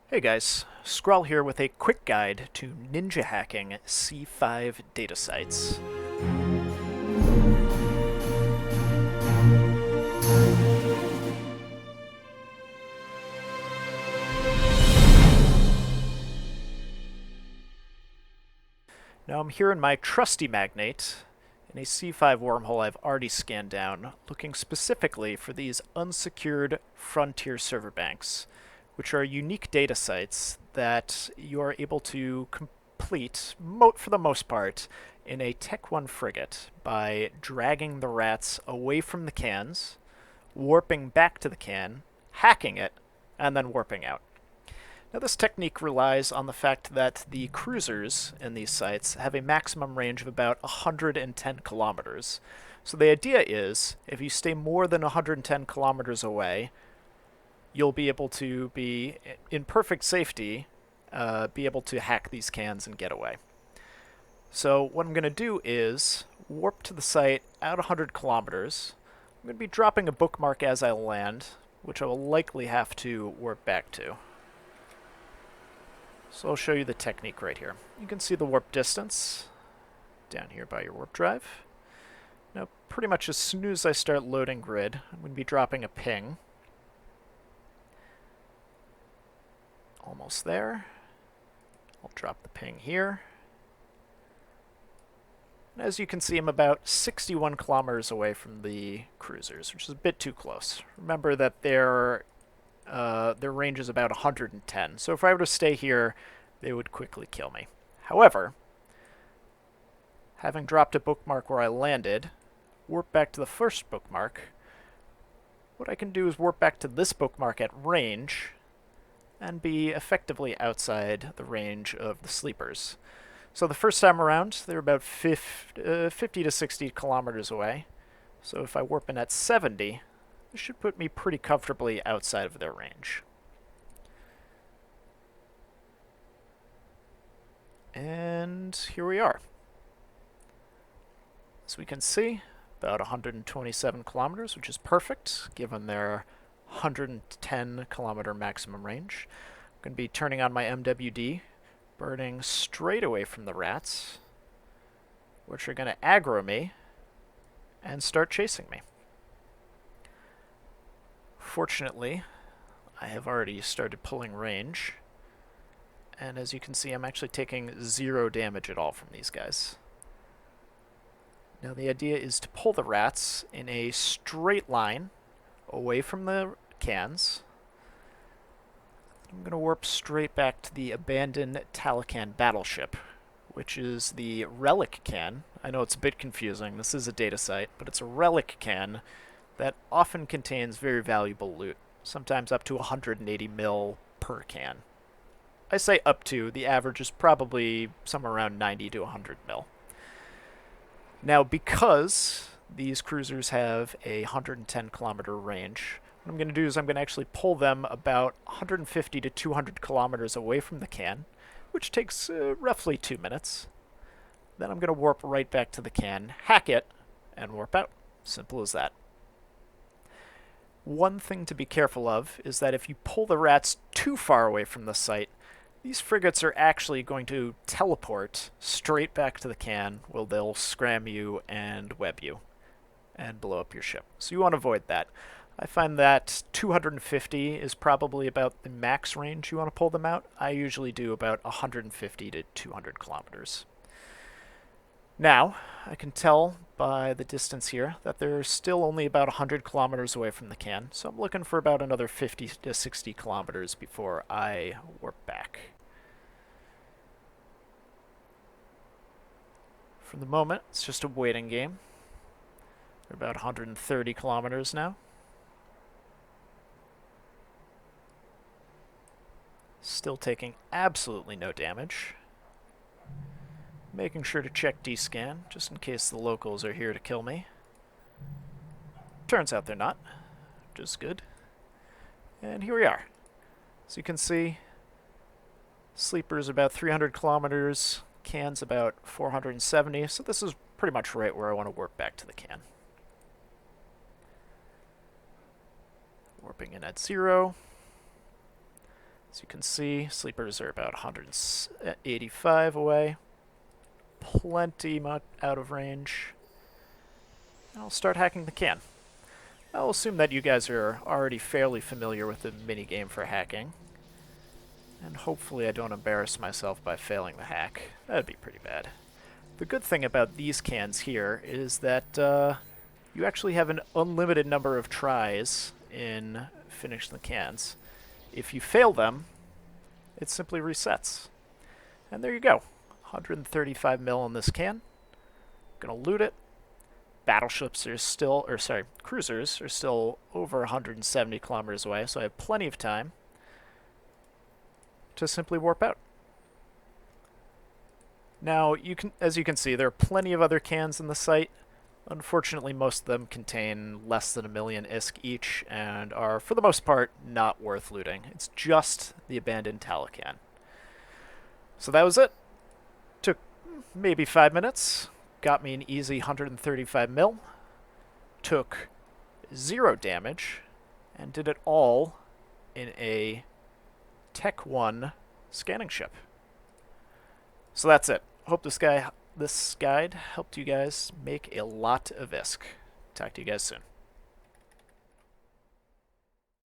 Hey guys, Skraal here with a quick guide to ninja hacking C5 data sites. Now I'm here in my trusty Magnate, in a C5 wormhole I've already scanned down, looking specifically for these unsecured frontier server banks, which are unique data sites that you are able to complete, for the most part, in a Tech 1 frigate by dragging the rats away from the cans, warping back to the can, hacking it, and then warping out. Now, this technique relies on the fact that the cruisers in these sites have a maximum range of about 110 kilometers. So the idea is, if you stay more than 110 kilometers away, you'll be able to be in perfect safety, be able to hack these cans and get away. So what I'm going to do is warp to the site out 100 kilometers. I'm going to be dropping a bookmark as I land, which I will likely have to warp back to. So I'll show you the technique right here. You can see the warp distance down here by your warp drive. Now, pretty much as soon as I start loading grid, I'm going to be dropping a ping. Almost there. I'll drop the ping here. And as you can see, I'm about 61 kilometers away from the cruisers, which is a bit too close. Remember that their range is about 110, so if I were to stay here, they would quickly kill me. However, having dropped a bookmark where I landed, warp back to the first bookmark, what I can do is warp back to this bookmark at range, and be effectively outside the range of the sleepers. So the first time around, they're about 50 to 60 kilometers away. So if I warp in at 70, this should put me pretty comfortably outside of their range. And here we are. As we can see, about 127 kilometers, which is perfect given their 110 kilometer maximum range. I'm going to be turning on my MWD, burning straight away from the rats, which are going to aggro me and start chasing me. Fortunately, I have already started pulling range, and as you can see, I'm actually taking 0 damage at all from these guys. Now the idea is to pull the rats in a straight line away from the cans. I'm going to warp straight back to the abandoned Talican battleship, which is the relic can. I know it's a bit confusing, this is a data site, but it's a relic can that often contains very valuable loot, sometimes up to 180 mil per can. I say up to, the average is probably somewhere around 90 to 100 mil. Now, because these cruisers have a 110 kilometer range, what I'm going to do is I'm going to actually pull them about 150 to 200 kilometers away from the can, which takes roughly 2 minutes. Then I'm going to warp right back to the can, hack it, and warp out. Simple as that. One thing to be careful of is that if you pull the rats too far away from the site, these frigates are actually going to teleport straight back to the can where they'll scram you and web you and blow up your ship. So you want to avoid that. I find that 250 is probably about the max range you want to pull them out. I usually do about 150 to 200 kilometers. Now, I can tell by the distance here that they're still only about 100 kilometers away from the can, so I'm looking for about another 50 to 60 kilometers before I warp back. For the moment, it's just a waiting game. They're about 130 kilometers now. Still taking absolutely no damage. Making sure to check D-scan, just in case the locals are here to kill me. Turns out they're not, which is good. And here we are. As you can see, sleepers about 300 kilometers, cans about 470, so this is pretty much right where I want to warp back to the can. Warping in at 0. As you can see, sleepers are about 185 away. Plenty much out of range. I'll start hacking the can. I'll assume that you guys are already fairly familiar with the minigame for hacking. And hopefully I don't embarrass myself by failing the hack. That'd be pretty bad. The good thing about these cans here is that you actually have an unlimited number of tries in finishing the cans. If you fail them, it simply resets. And there you go. 135 mil in this can. Gonna loot it. Battleships are still, or sorry, cruisers are still over 170 kilometers away, so I have plenty of time to simply warp out. Now, as you can see, there are plenty of other cans in the site. Unfortunately, most of them contain less than 1 million ISK each and are, for the most part, not worth looting. It's just the abandoned Talican. So that was it. Took maybe 5 minutes. Got me an easy 135 mil. Took 0 damage. And did it all in a Tech 1 scanning ship. So that's it. Hope this guide helped you guys make a lot of ISK. Talk to you guys soon.